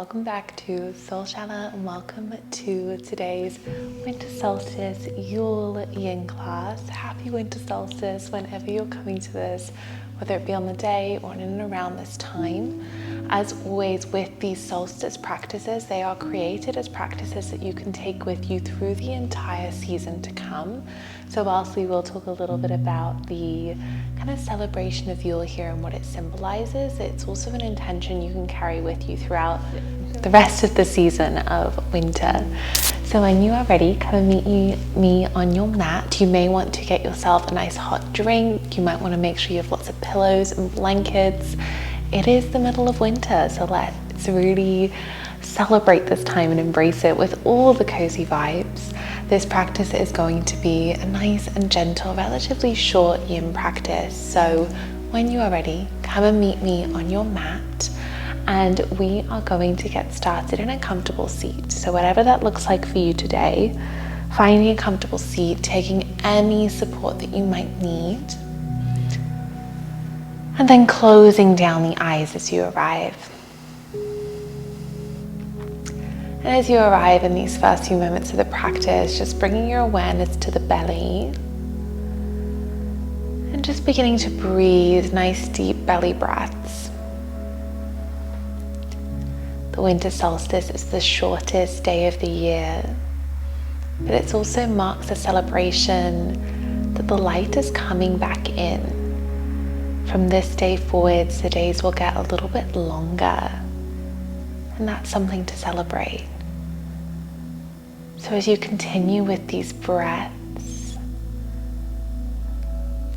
welcome back to Soul Shala and welcome to today's Winter Solstice Yule Yin class. Happy Winter Solstice whenever you're coming to this, whether it be on the day or in and around this time. As always with these solstice practices, they are created as practices that you can take with you through the entire season to come. So whilst we will talk a little bit about the kind of celebration of Yule here and what it symbolizes, it's also an intention you can carry with you throughout the rest of the season of winter. So when you are ready, come and meet me on your mat. You may want to get yourself a nice hot drink. You might want to make sure you have lots of pillows and blankets. It is the middle of winter, so let's really celebrate this time and embrace it with all the cozy vibes. This practice is going to be a nice and gentle, relatively short yin practice. So when you are ready, come and meet me on your mat, and we are going to get started in a comfortable seat. So whatever that looks like for you today, finding a comfortable seat, taking any support that you might need, and then closing down the eyes as you arrive. And as you arrive in these first few moments of the practice, just bringing your awareness to the belly and just beginning to breathe nice deep belly breaths. The winter solstice is the shortest day of the year, but it also marks a celebration that the light is coming back in. From this day forwards, the days will get a little bit longer, and that's something to celebrate. So as you continue with these breaths,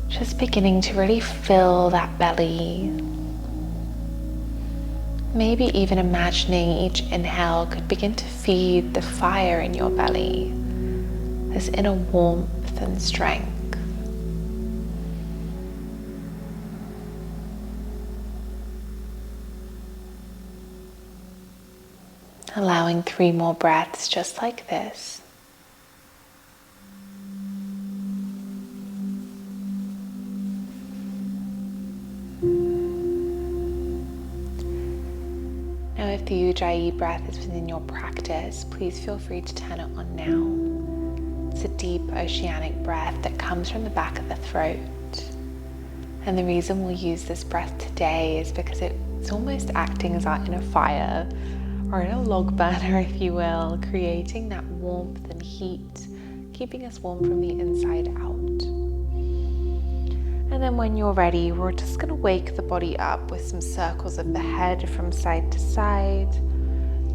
just beginning to really fill that belly. Maybe even imagining each inhale could begin to feed the fire in your belly, this inner warmth and strength. Allowing 3 more breaths just like this. Now if the Ujjayi breath is within your practice, please feel free to turn it on now. It's a deep oceanic breath that comes from the back of the throat. And the reason we'll use this breath today is because it's almost acting as our inner fire, or in a log burner, if you will, creating that warmth and heat, keeping us warm from the inside out. And then when you're ready, we're just going to wake the body up with some circles of the head from side to side.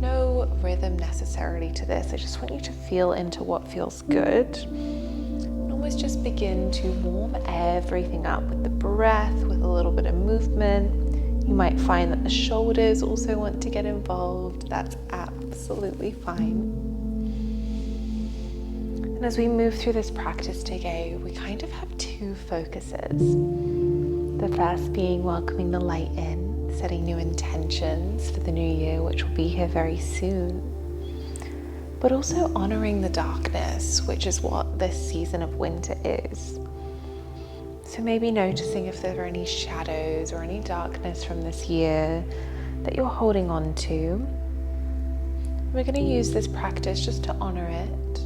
No rhythm necessarily to this. I just want you to feel into what feels good. And almost just begin to warm everything up with the breath, with a little bit of movement. You might find that the shoulders also want to get involved. That's absolutely fine. And as we move through this practice today, we kind of have 2 focuses. The first being welcoming the light in, setting new intentions for the new year, which will be here very soon. But also honoring the darkness, which is what this season of winter is. So maybe noticing if there are any shadows or any darkness from this year that you're holding on to. We're going to use this practice just to honor it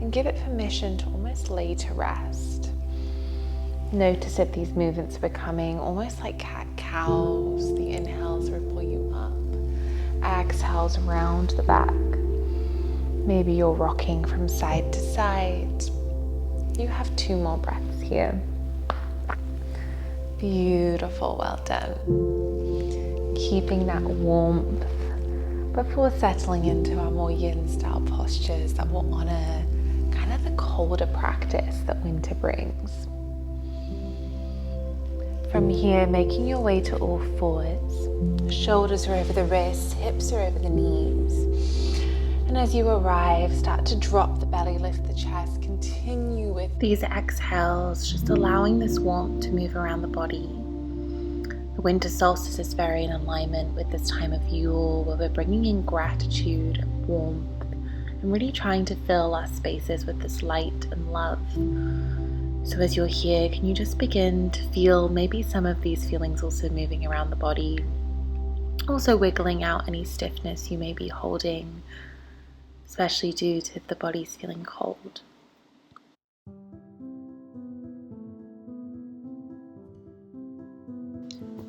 and give it permission to almost lay to rest. Notice if these movements are becoming almost like cat-cows. The inhales ripple you up, exhales round the back. Maybe you're rocking from side to side. You have 2 more breaths here. Beautiful, well done. Keeping that warmth before settling into our more yin style postures that will honor kind of the colder practice that winter brings. From here, making your way to all fours. Shoulders are over the wrists, hips are over the knees. And as you arrive, start to drop the belly, lift the chest, continue with these exhales, just allowing this warmth to move around the body. The winter solstice is very in alignment with this time of Yule, where we're bringing in gratitude and warmth and really trying to fill our spaces with this light and love. So as you're here, can you just begin to feel maybe some of these feelings also moving around the body? Also wiggling out any stiffness you may be holding, especially due to the body's feeling cold.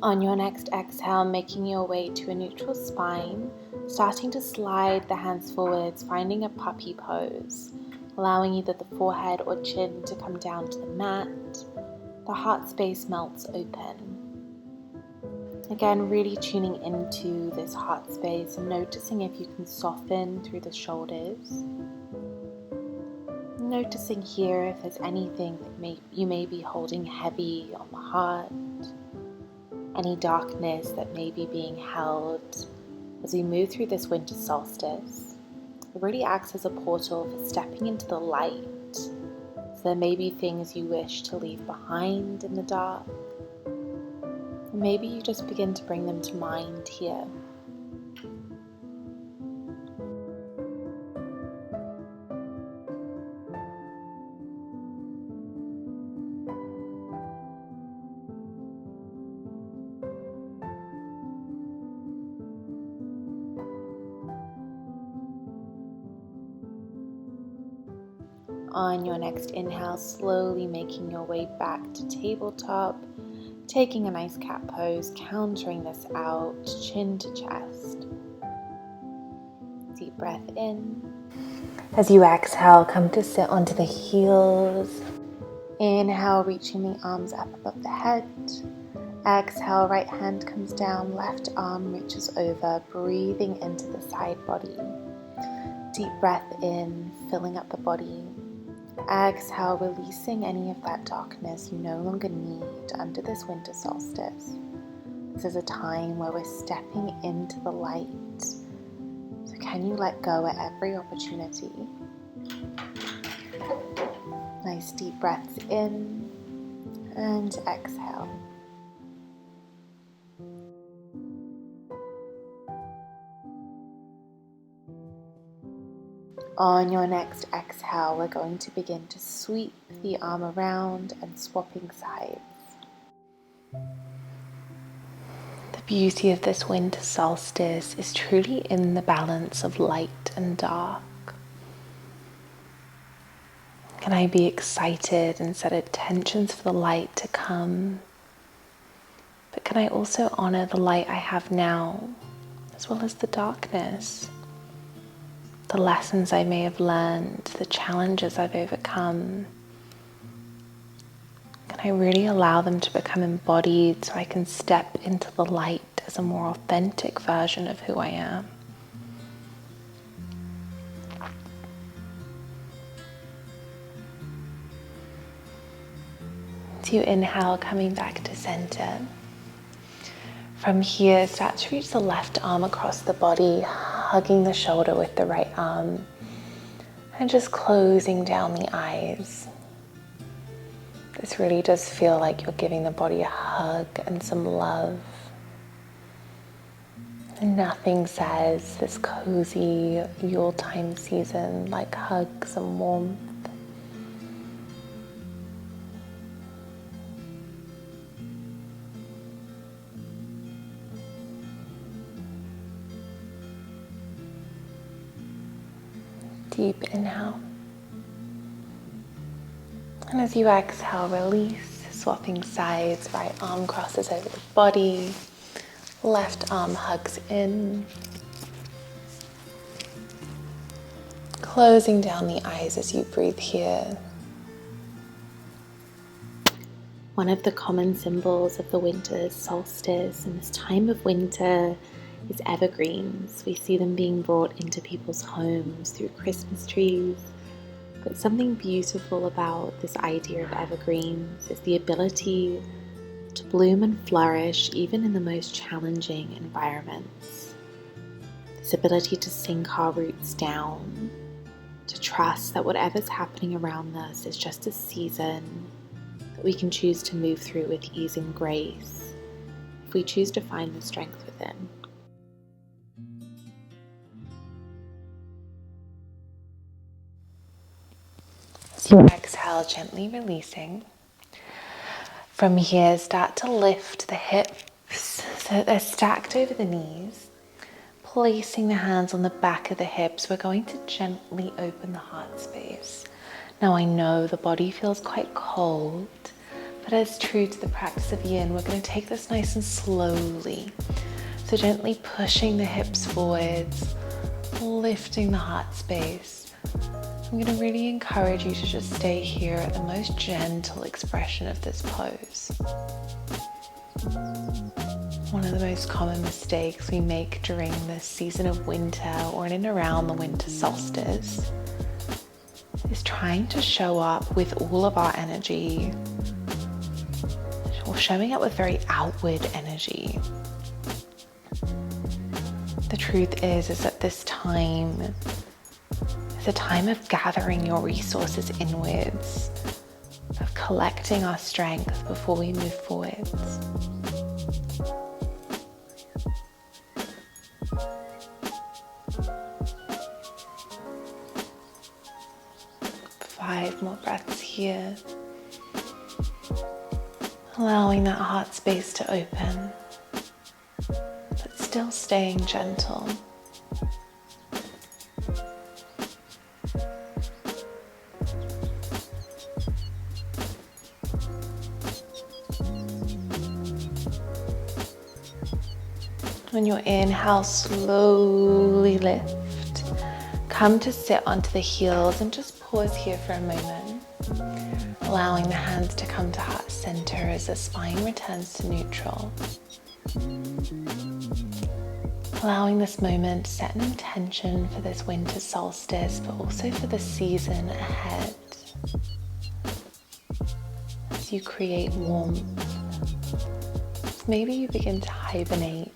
On your next exhale, making your way to a neutral spine, starting to slide the hands forwards, finding a puppy pose, allowing either the forehead or chin to come down to the mat. The heart space melts open. Again, really tuning into this heart space and noticing if you can soften through the shoulders. Noticing here if there's anything that you may be holding heavy on the heart, any darkness that may be being held as we move through this winter solstice. It really acts as a portal for stepping into the light. So there may be things you wish to leave behind in the dark. And maybe you just begin to bring them to mind here. On your next inhale, slowly making your way back to tabletop, taking a nice cat pose, countering this out, chin to chest. Deep breath in. As you exhale, come to sit onto the heels. Inhale, reaching the arms up above the head. Exhale, right hand comes down, left arm reaches over, breathing into the side body. Deep breath in, filling up the body. Exhale, releasing any of that darkness you no longer need under this winter solstice. This is a time where we're stepping into the light. So can you let go at every opportunity? Nice deep breaths in and exhale. On your next exhale, we're going to begin to sweep the arm around and swapping sides. The beauty of this winter solstice is truly in the balance of light and dark. Can I be excited and set intentions for the light to come? But can I also honor the light I have now, as well as the darkness? The lessons I may have learned, the challenges I've overcome. Can I really allow them to become embodied so I can step into the light as a more authentic version of who I am? As you inhale, coming back to center. From here, start to reach the left arm across the body, hugging the shoulder with the right arm, and just closing down the eyes. This really does feel like you're giving the body a hug and some love. And nothing says this cozy Yule time season like hugs and warmth. Deep inhale. And as you exhale, release, swapping sides. Right arm crosses over the body. Left arm hugs in. Closing down the eyes as you breathe here. One of the common symbols of the winter solstice and this time of winter is evergreens. We see them being brought into people's homes through Christmas trees. But something beautiful about this idea of evergreens is the ability to bloom and flourish even in the most challenging environments. This ability to sink our roots down, to trust that whatever's happening around us is just a season that we can choose to move through with ease and grace if we choose to find the strength within. As you exhale, gently releasing. From here, start to lift the hips So they're stacked over the knees. Placing the hands on the back of the hips, we're going to gently open the heart space. Now I know the body feels quite cold, but as true to the practice of yin, we're going to take this nice and slowly. So gently pushing the hips forwards, lifting the heart space. I'm going to really encourage you to just stay here at the most gentle expression of this pose. One of the most common mistakes we make during this season of winter or in and around the winter solstice is trying to show up with all of our energy, or showing up with very outward energy. The truth is that this time is a time of gathering your resources inwards, of collecting our strength before we move forwards. 5 more breaths here. Allowing that heart space to open, but still staying gentle. On your inhale, slowly lift. Come to sit onto the heels and just pause here for a moment. Allowing the hands to come to heart center as the spine returns to neutral. Allowing this moment to set an intention for this winter solstice, but also for the season ahead. As you create warmth, maybe you begin to hibernate.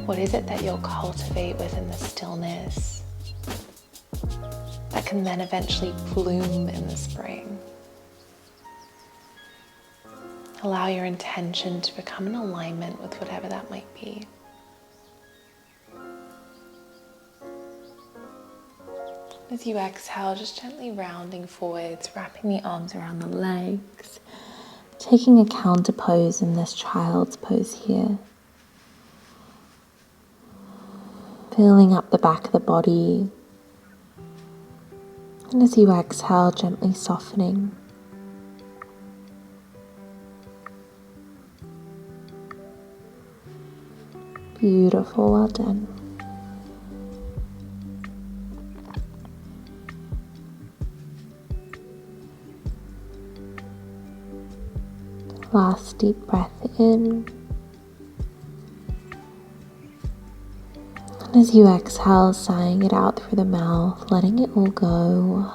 What is it that you'll cultivate within the stillness that can then eventually bloom in the spring? Allow your intention to become in alignment with whatever that might be. As you exhale, just gently rounding forwards, wrapping the arms around the legs, taking a counter pose in this child's pose here. Filling up the back of the body. And as you exhale, gently softening. Beautiful, well done. Last deep breath in. And as you exhale, sighing it out through the mouth, letting it all go.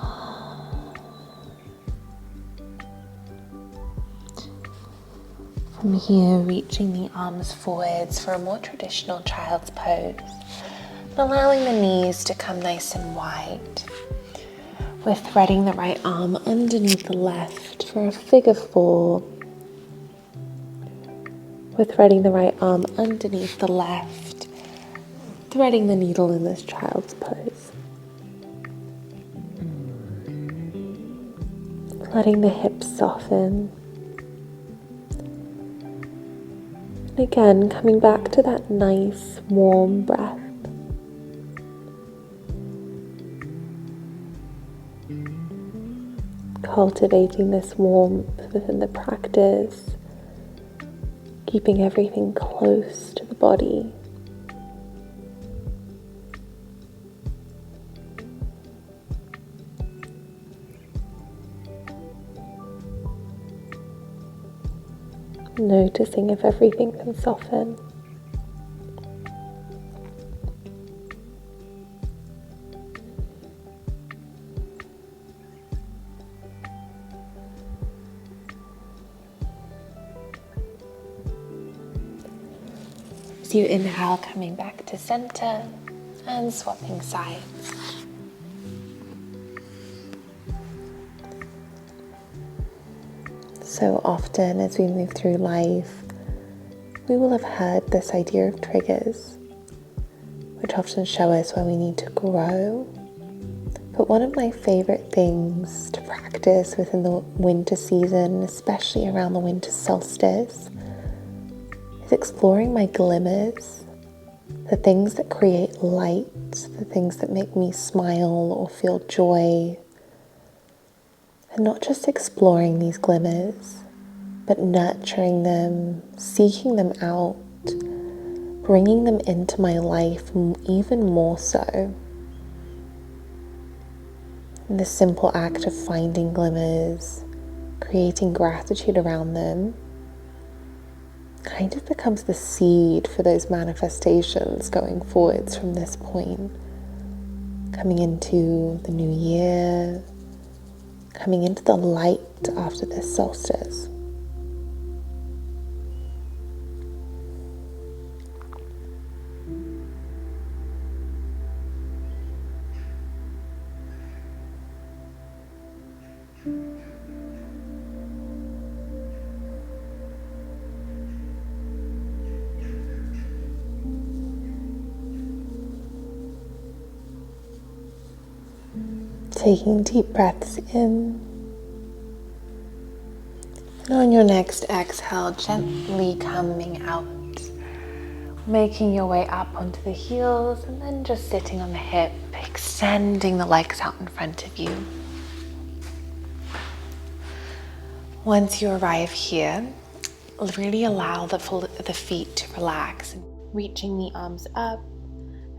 From here, reaching the arms forwards for a more traditional child's pose, and allowing the knees to come nice and wide. We're threading the right arm underneath the left for a figure 4. We're threading the right arm underneath the left, threading the needle in this child's pose. Letting the hips soften. And again, coming back to that nice warm breath. Cultivating this warmth within the practice, keeping everything close to the body. Noticing if everything can soften. As you inhale, coming back to center and swapping sides. So often as we move through life, we will have heard this idea of triggers, which often show us where we need to grow. But one of my favorite things to practice within the winter season, especially around the winter solstice, It's exploring my glimmers, the things that create light, the things that make me smile or feel joy. And not just exploring these glimmers, but nurturing them, seeking them out, bringing them into my life even more so. And the simple act of finding glimmers, creating gratitude around them, kind of becomes the seed for those manifestations going forwards from this point, coming into the new year, coming into the light after this solstice. Taking deep breaths in, and on your next exhale, gently coming out, making your way up onto the heels, and then just sitting on the hip, extending the legs out in front of you. Once you arrive here, really allow the feet to relax, reaching the arms up.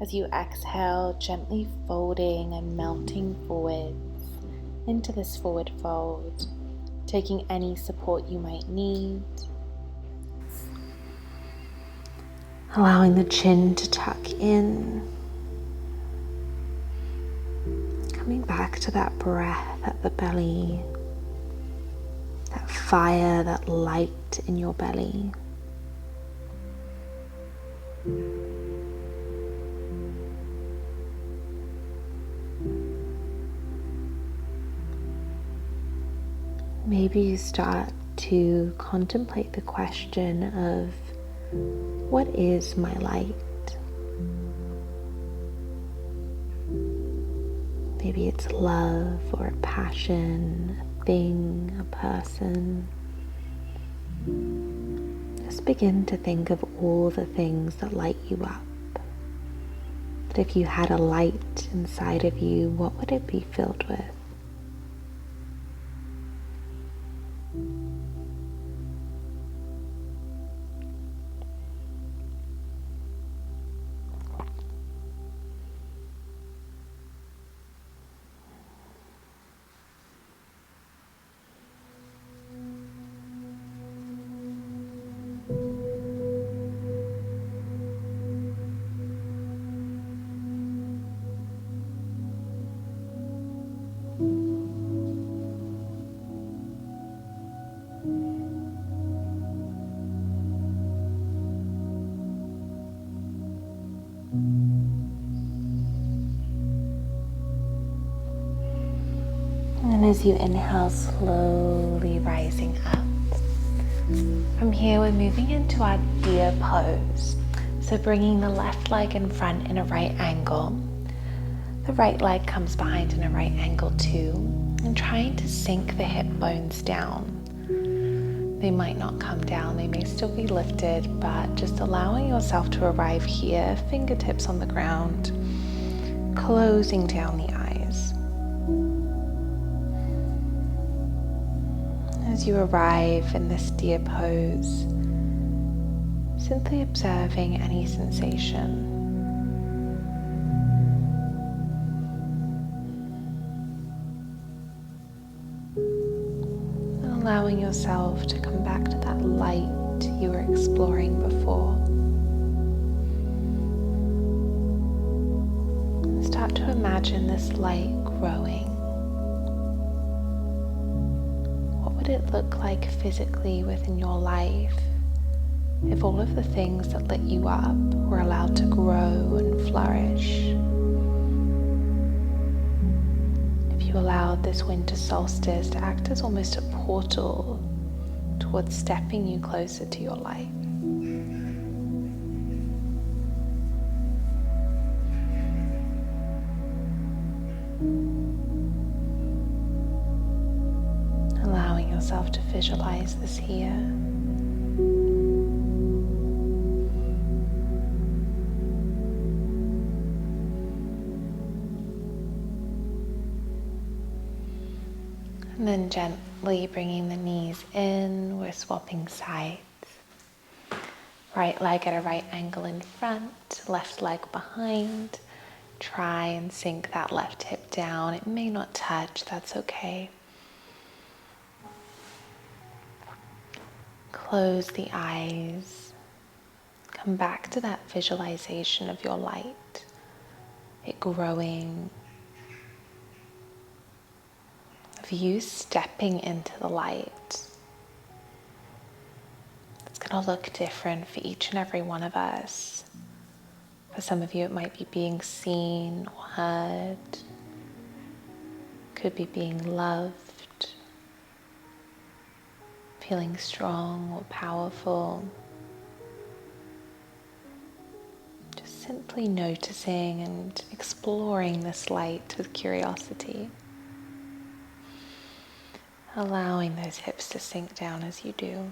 As you exhale, gently folding and melting forwards into this forward fold, taking any support you might need. Allowing the chin to tuck in. Coming back to that breath at the belly, that fire, that light in your belly. Maybe you start to contemplate the question of, what is my light? Maybe it's love or a passion, a thing, a person. Just begin to think of all the things that light you up. But if you had a light inside of you, what would it be filled with? And as you inhale, slowly rising up. From here, we're moving into our deer pose. So bringing the left leg in front in a right angle. The right leg comes behind in a right angle too. And trying to sink the hip bones down. They might not come down, they may still be lifted, but just allowing yourself to arrive here, fingertips on the ground, closing down the eyes. As you arrive in this deer pose, simply observing any sensation. And allowing yourself to come back to that light you were exploring before. And start to imagine this light growing. What would it look like physically within your life if all of the things that lit you up were allowed to grow and flourish? If you allowed this winter solstice to act as almost a portal towards stepping you closer to your light. Allowing yourself to visualize this here. then gently bringing the knees in, we're swapping sides. Right leg at a right angle in front, left leg behind. Try and sink that left hip down. It may not touch, that's okay. Close the eyes. Come back to that visualization of your light, it growing, of you stepping into the light. It's going to look different for each and every one of us. For some of you, it might be being seen or heard. Could be being loved, feeling strong or powerful. Just simply noticing and exploring this light with curiosity. Allowing those hips to sink down as you do.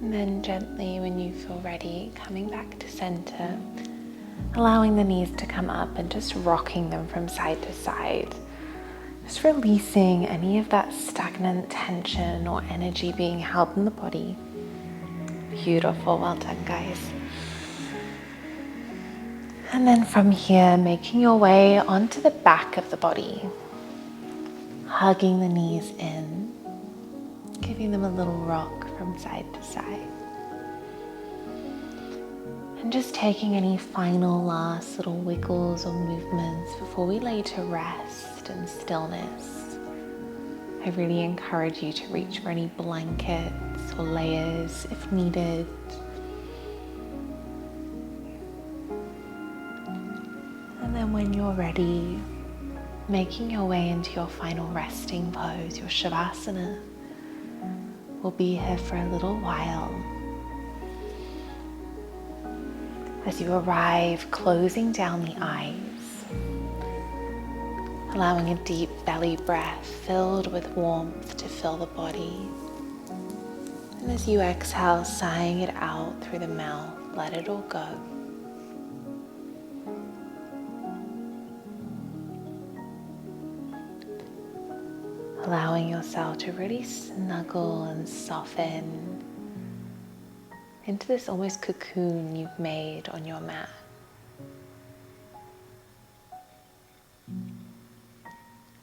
And then gently, when you feel ready, coming back to center, allowing the knees to come up and just rocking them from side to side. Just releasing any of that stagnant tension or energy being held in the body. Beautiful, well done, guys. And then from here, making your way onto the back of the body, hugging the knees in, giving them a little rock from side to side. And just taking any final last little wiggles or movements before we lay to rest and stillness. I really encourage you to reach for any blankets or layers if needed. And then when you're ready, making your way into your final resting pose, your Shavasana. We'll be here for a little while. As you arrive, closing down the eyes, allowing a deep belly breath filled with warmth to fill the body. And as you exhale, sighing it out through the mouth, let it all go. Allowing yourself to really snuggle and soften into this almost cocoon you've made on your mat.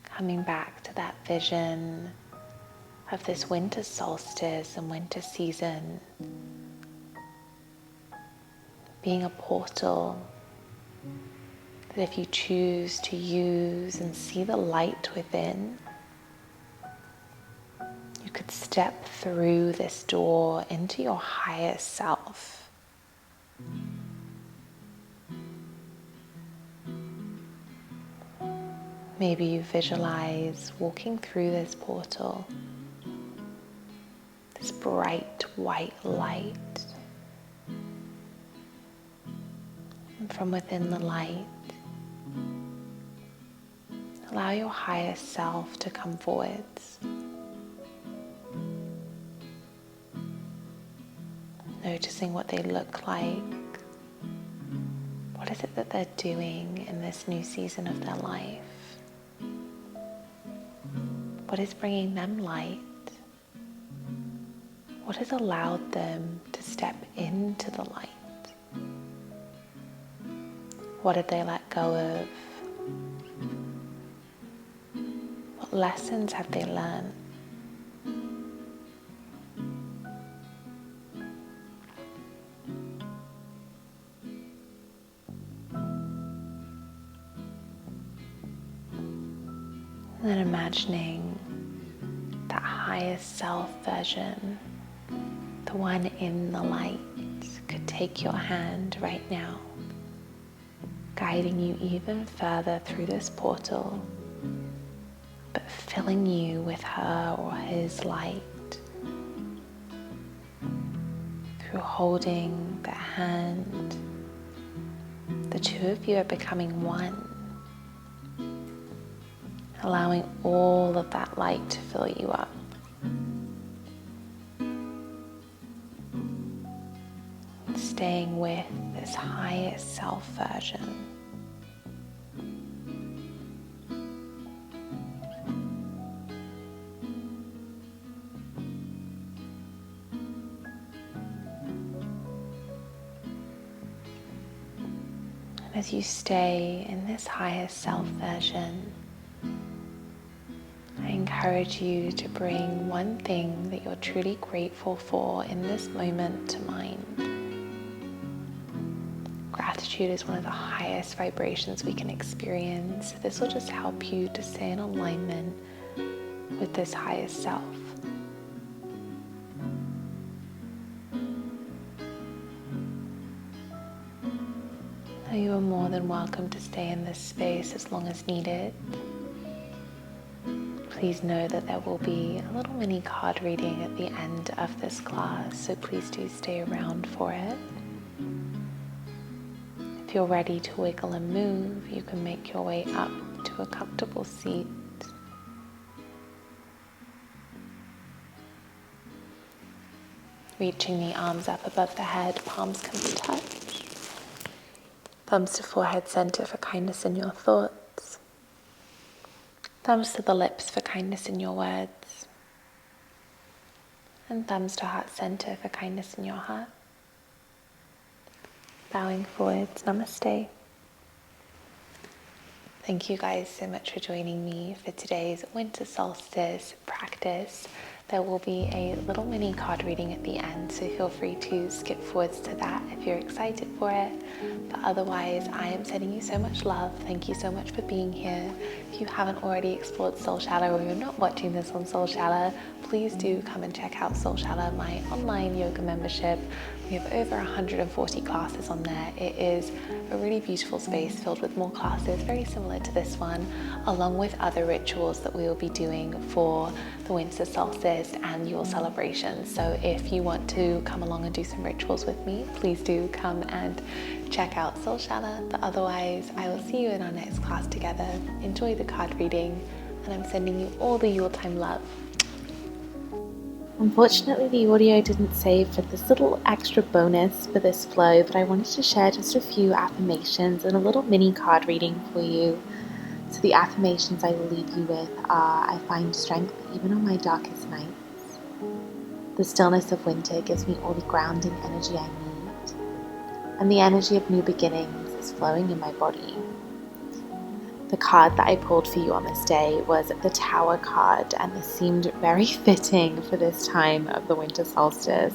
Coming back to that vision of this winter solstice and winter season being a portal that if you choose to use and see the light within, you could step through this door into your higher self. Maybe you visualize walking through this portal, this bright white light. And from within the light, allow your higher self to come forwards. Noticing what they look like. What is it that they're doing in this new season of their life? What is bringing them light? What has allowed them to step into the light? What did they let go of? What lessons have they learned? And then imagining that highest self version, the one in the light, could take your hand right now, guiding you even further through this portal, but filling you with her or his light. Through holding the hand, the two of you are becoming one, allowing all of that light to fill you up. Staying with this highest self version. As you stay in this highest self version, I encourage you to bring one thing that you're truly grateful for in this moment to mind. Gratitude is one of the highest vibrations we can experience. This will just help you to stay in alignment with this highest self. You are more than welcome to stay in this space as long as needed. Please know that there will be a little mini card reading at the end of this class, so please do stay around for it. If you're ready to wiggle and move, you can make your way up to a comfortable seat. Reaching the arms up above the head, palms come to touch. Thumbs to forehead center for kindness in your thoughts. Thumbs to the lips for kindness in your words. And thumbs to heart center for kindness in your heart. Bowing forwards, namaste. Thank you guys so much for joining me for today's winter solstice practice. There will be a little mini card reading at the end, so feel free to skip forwards to that if you're excited for it. But otherwise, I am sending you so much love. Thank you so much for being here. If you haven't already explored Soul Shala or you're not watching this on Soul Shala, please do come and check out Soul Shala, my online yoga membership. We have over 140 classes on there. It is a really beautiful space filled with more classes, very similar to this one, along with other rituals that we will be doing for the winter solstice and Yule celebrations. So if you want to come along and do some rituals with me, please do come and check out Soul Shala. But otherwise, I will see you in our next class together. Enjoy the card reading, and I'm sending you all the Yule time love. Unfortunately, the audio didn't save for this little extra bonus for this flow, but I wanted to share just a few affirmations and a little mini card reading for you. So the affirmations I will leave you with are: I find strength even on my darkest nights. The stillness of winter gives me all the grounding energy I need. And the energy of new beginnings is flowing in my body. The card that I pulled for you on this day was the Tower card, and this seemed very fitting for this time of the winter solstice.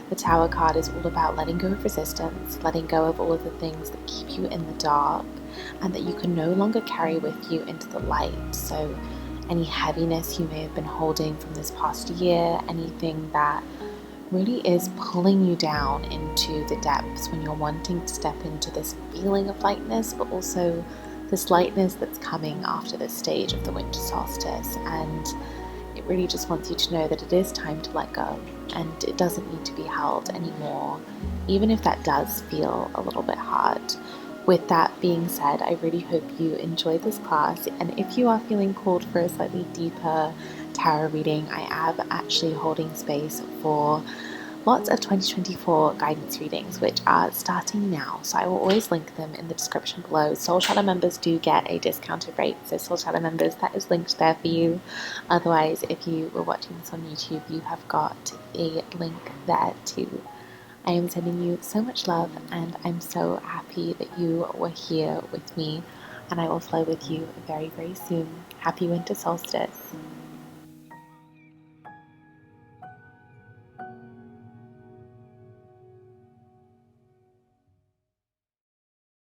The Tower card is all about letting go of resistance, letting go of all of the things that keep you in the dark and that you can no longer carry with you into the light. So any heaviness you may have been holding from this past year, anything that really is pulling you down into the depths when you're wanting to step into this feeling of lightness, but also this lightness that's coming after this stage of the winter solstice. And it really just wants you to know that it is time to let go, and it doesn't need to be held anymore, even if that does feel a little bit hard. With that being said, I really hope you enjoyed this class, and if you are feeling called for a slightly deeper tarot reading, I am actually holding space for lots of 2024 guidance readings, which are starting now, so I will always link them in the description below. Soul Shala members do get a discounted rate, so Soul Shala members, that is linked there for you. Otherwise, if you were watching this on YouTube, you have got a link there too. I am sending you so much love, and I'm so happy that you were here with me, and I will flow with you very, very soon. Happy winter solstice.